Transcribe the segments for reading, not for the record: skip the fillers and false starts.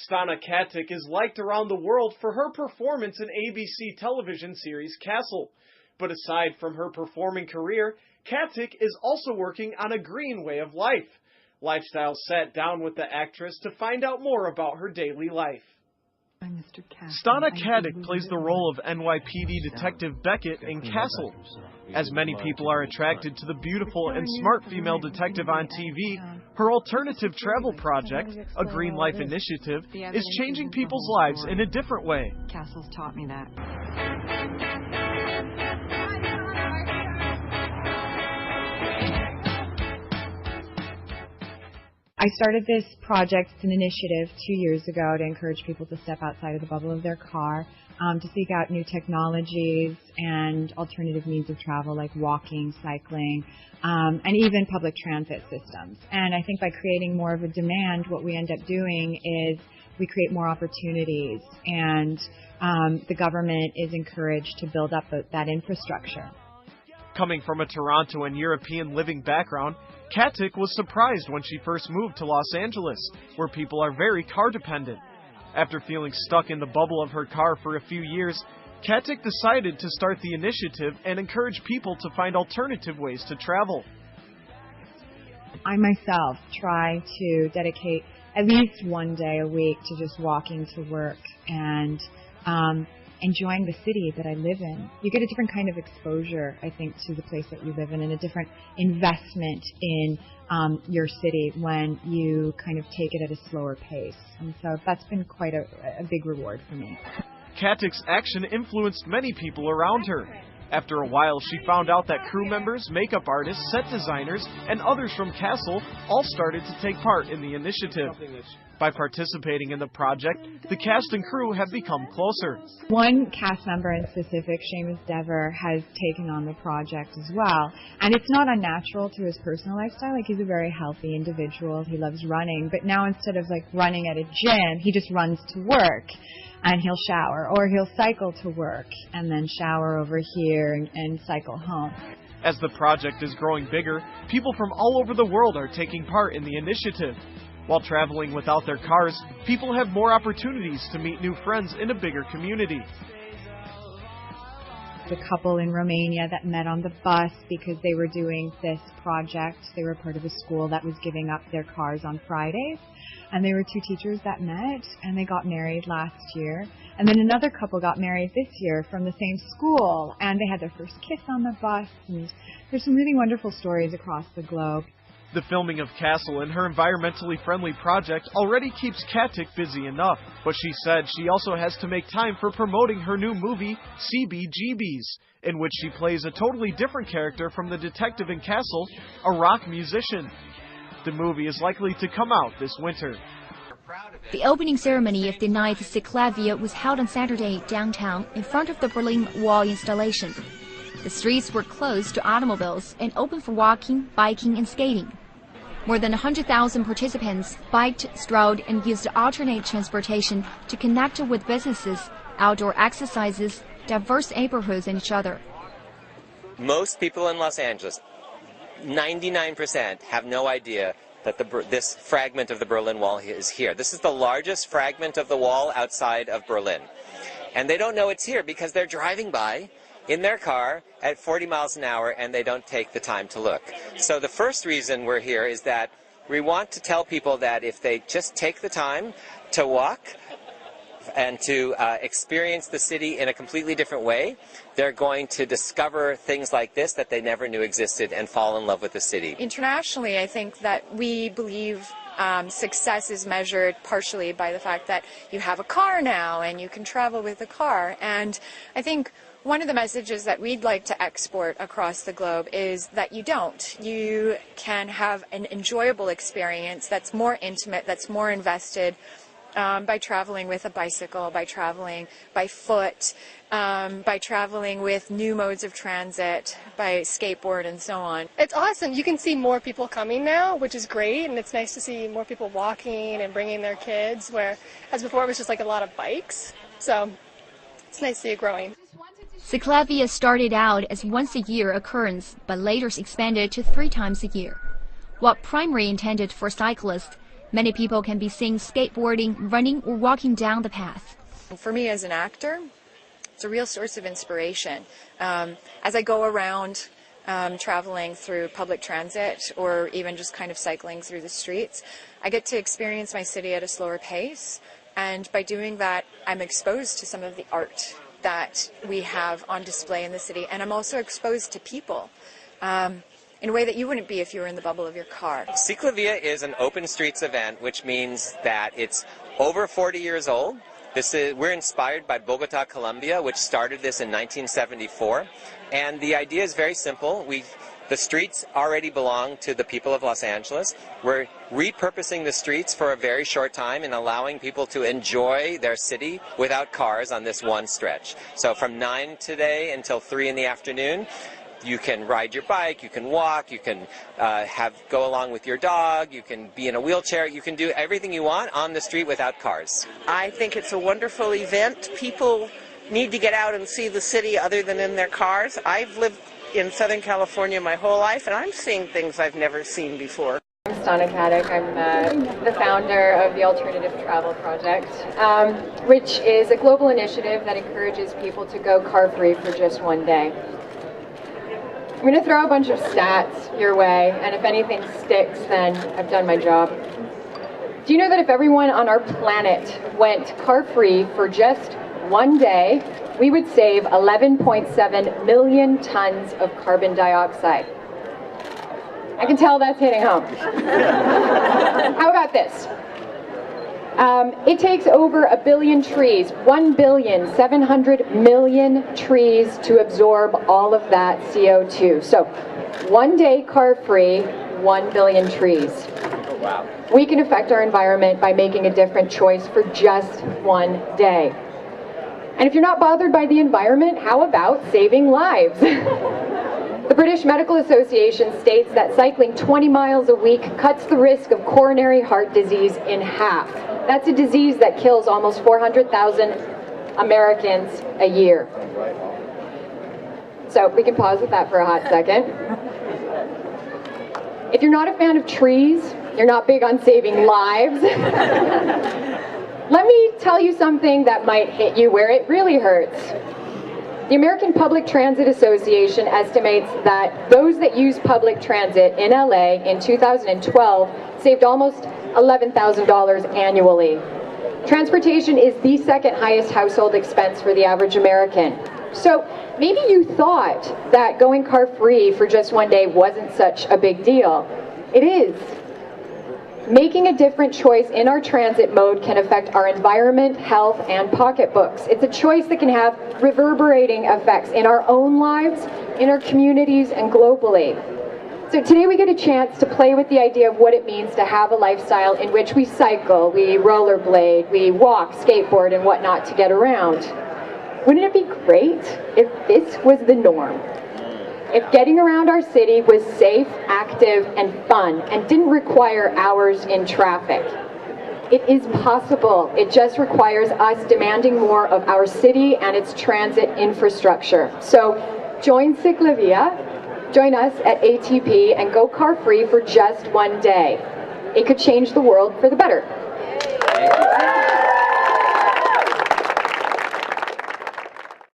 Stana is liked around the world for her performance in ABC television series Castle. But aside from her performing career, Katic is also working on a green way of life. Lifestyle sat down with the actress to find out more about her daily life. Stana plays the role of NYPD Detective Beckett in Castle. As many people are attracted to the beautiful and smart female detective on TV, her alternative travel project, a Green Life initiative, is changing people's lives in a different way. Castle's taught me that. I started this project, it's an initiative 2 years ago to encourage people to step outside of the bubble of their car, to seek out new technologies and alternative means of travel like walking, cycling, and even public transit systems. And I think by creating more of a demand, what we end up doing is we create more opportunities, and the government is encouraged to build up that infrastructure. Coming from a Toronto and European living background, Katic was surprised when she first moved to Los Angeles, where people are very car dependent. After feeling stuck in the bubble of her car for a few years, Katic decided to start the initiative and encourage people to find alternative ways to travel. I myself try to dedicate at least one day a week to just walking to work and enjoying the city that I live in. You get a different kind of exposure, I think, to the place that you live in, and a different investment in your city when you kind of take it at a slower pace. And so that's been quite a big reward for me. Katic's action influenced many people around her. After a while, she found out that crew members, makeup artists, set designers, and others from Castle all started to take part in the initiative. By participating in the project, the cast and crew have become closer. One cast member in specific, Seamus Dever, has taken on the project as well. And it's not unnatural to his personal lifestyle. Like, he's a very healthy individual. He loves running. But now instead of like running at a gym, he just runs to work. And he'll shower, or he'll cycle to work and then shower over here and cycle home. As the project is growing bigger, people from all over the world are taking part in the initiative. While traveling without their cars, people have more opportunities to meet new friends in a bigger community. A couple in Romania that met on the bus because they were doing this project. They were part of a school that was giving up their cars on Fridays. And they were two teachers that met, and they got married last year. And then another couple got married this year from the same school, and they had their first kiss on the bus. And there's some really wonderful stories across the globe. The filming of Castle and her environmentally friendly project already keeps Katic busy enough, but she said she also has to make time for promoting her new movie, CBGBs, in which she plays a totally different character from the detective in Castle, a rock musician. The movie is likely to come out this winter. The opening ceremony of the ninth Ciclavia was held on Saturday downtown in front of the Berlin Wall installation. The streets were closed to automobiles and open for walking, biking, and skating. More than 100,000 participants biked, strolled, and used alternate transportation to connect with businesses, outdoor exercises, diverse neighborhoods, and each other. Most people in Los Angeles, 99%, have no idea that this fragment of the Berlin Wall is here. This is the largest fragment of the wall outside of Berlin. And they don't know it's here because they're driving by in their car at 40 miles an hour and they don't take the time to look. So the first reason we're here is that we want to tell people that if they just take the time to walk and to experience the city in a completely different way, they're going to discover things like this that they never knew existed and fall in love with the city. Internationally, I think that we believe success is measured partially by the fact that you have a car now and you can travel with a car. And I think one of the messages that we'd like to export across the globe is that you don't. You can have an enjoyable experience that's more intimate, that's more invested, by traveling with a bicycle, by traveling by foot, by traveling with new modes of transit, by skateboard and so on. It's awesome. You can see more people coming now, which is great, and it's nice to see more people walking and bringing their kids, whereas before it was just like a lot of bikes. So it's nice to see it growing. Ciclavia started out as once-a-year occurrence, but later expanded to 3 times a year. While primarily intended for cyclists, Many people can be seen skateboarding, running, or walking down the path. For me as an actor, it's a real source of inspiration. As I go around traveling through public transit or even just kind of cycling through the streets, I get to experience my city at a slower pace. And by doing that, I'm exposed to some of the art that we have on display in the city. And I'm also exposed to people in a way that you wouldn't be if you were in the bubble of your car. Ciclavia is an open streets event, which means that it's over 40 years old. We're inspired by Bogota, Colombia, which started this in 1974. And the idea is very simple. The streets already belong to the people of Los Angeles. We're repurposing the streets for a very short time and allowing people to enjoy their city without cars on this one stretch. So from 9 today until 3 in the afternoon, you can ride your bike, you can walk, you can go along with your dog, you can be in a wheelchair, you can do everything you want on the street without cars. I think it's a wonderful event. People need to get out and see the city other than in their cars. I've lived in Southern California my whole life, and I'm seeing things I've never seen before. I'm Stana. I'm the founder of the Alternative Travel Project, which is a global initiative that encourages people to go car-free for just one day. I'm going to throw a bunch of stats your way, and if anything sticks, then I've done my job. Do you know that if everyone on our planet went car-free for just one day, we would save 11.7 million tons of carbon dioxide? I can tell that's hitting home. How about this? It takes over 1 billion trees, 1,700,000,000 trees to absorb all of that CO2. So, one day car-free, 1 billion trees. Oh, wow. We can affect our environment by making a different choice for just one day. And if you're not bothered by the environment, how about saving lives? The British Medical Association states that cycling 20 miles a week cuts the risk of coronary heart disease in half. That's a disease that kills almost 400,000 Americans a year. So we can pause with that for a hot second. If you're not a fan of trees, you're not big on saving lives, let me tell you something that might hit you where it really hurts. The American Public Transit Association estimates that those that use public transit in LA in 2012 saved almost $11,000 annually. Transportation is the second highest household expense for the average American. So maybe you thought that going car-free for just one day wasn't such a big deal. It is. Making a different choice in our transit mode can affect our environment, health, and pocketbooks. It's a choice that can have reverberating effects in our own lives, in our communities, and globally. So today we get a chance to play with the idea of what it means to have a lifestyle in which we cycle, we rollerblade, we walk, skateboard, and whatnot to get around. Wouldn't it be great if this was the norm? If getting around our city was safe, active, and fun, and didn't require hours in traffic. It is possible. It just requires us demanding more of our city and its transit infrastructure. So join Ciclavia, join us at ATP, and go car-free for just one day. It could change the world for the better.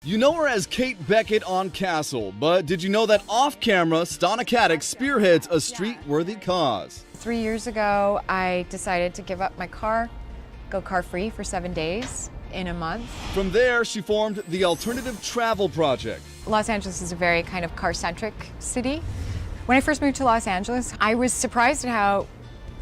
You know her as Kate Beckett on Castle, but did you know that off-camera, Stana spearheads a street-worthy cause? 3 years ago, I decided to give up my car, go car-free for 7 days in a month. From there, she formed the Alternative Travel Project. Los Angeles is a very kind of car-centric city. When I first moved to Los Angeles, I was surprised at how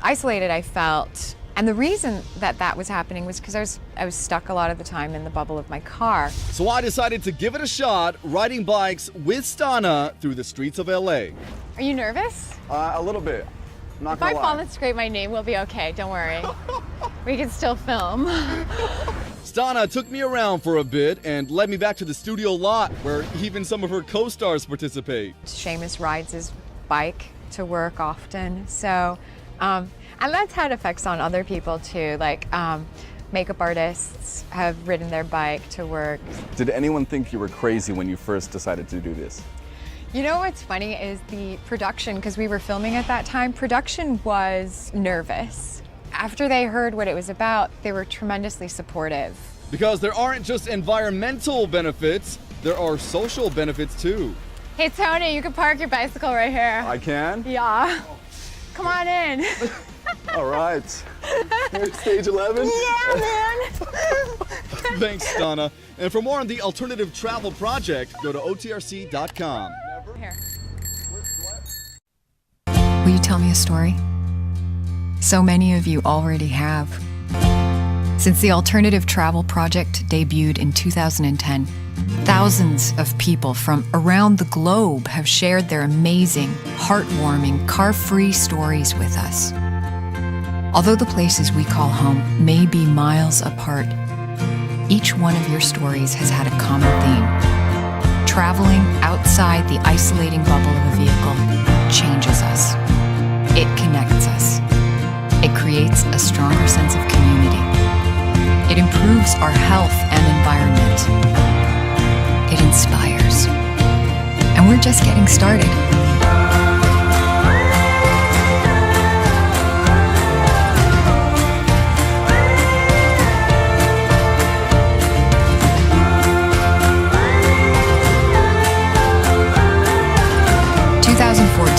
isolated I felt. And the reason that that was happening was because I was stuck a lot of the time in the bubble of my car. So I decided to give it a shot, riding bikes with Stana through the streets of LA. Are you nervous? A little bit. If I fall and scrape my name, we'll be okay. Don't worry. We can still film. Stana took me around for a bit and led me back to the studio lot where even some of her co-stars participate. Seamus rides his bike to work often, so and that's had effects on other people too, like makeup artists have ridden their bike to work. Did anyone think you were crazy when you first decided to do this? You know what's funny is the production, because we were filming at that time, production was nervous. after they heard what it was about, they were tremendously supportive. Because there aren't just environmental benefits, there are social benefits too. Hey Tony, you can park your bicycle right here. I can? Yeah. Come on in. All right. Here's stage 11. Yeah, man. Thanks, Stana. And for more on the Alternative Travel Project, go to otrc.com. Here. Will you tell me a story? So many of you already have. Since the Alternative Travel Project debuted in 2010, thousands of people from around the globe have shared their amazing, heartwarming, car-free stories with us. Although the places we call home may be miles apart, each one of your stories has had a common theme. Traveling outside the isolating bubble of a vehicle changes us. It connects us. It creates a stronger sense of community. It improves our health and environment. It inspires. And we're just getting started.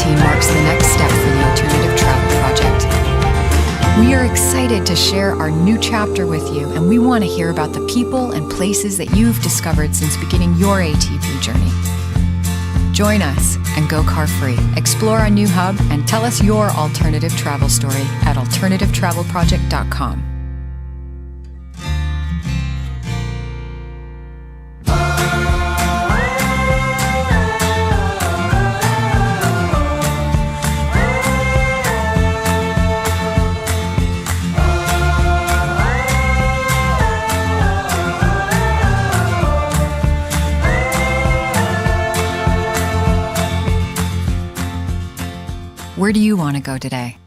Marks the next step for the Alternative Travel Project. We are excited to share our new chapter with you, and we want to hear about the people and places that you've discovered since beginning your ATP journey. Join us and go car-free. Explore our new hub and tell us your alternative travel story at alternativetravelproject.com. Where do you want to go today?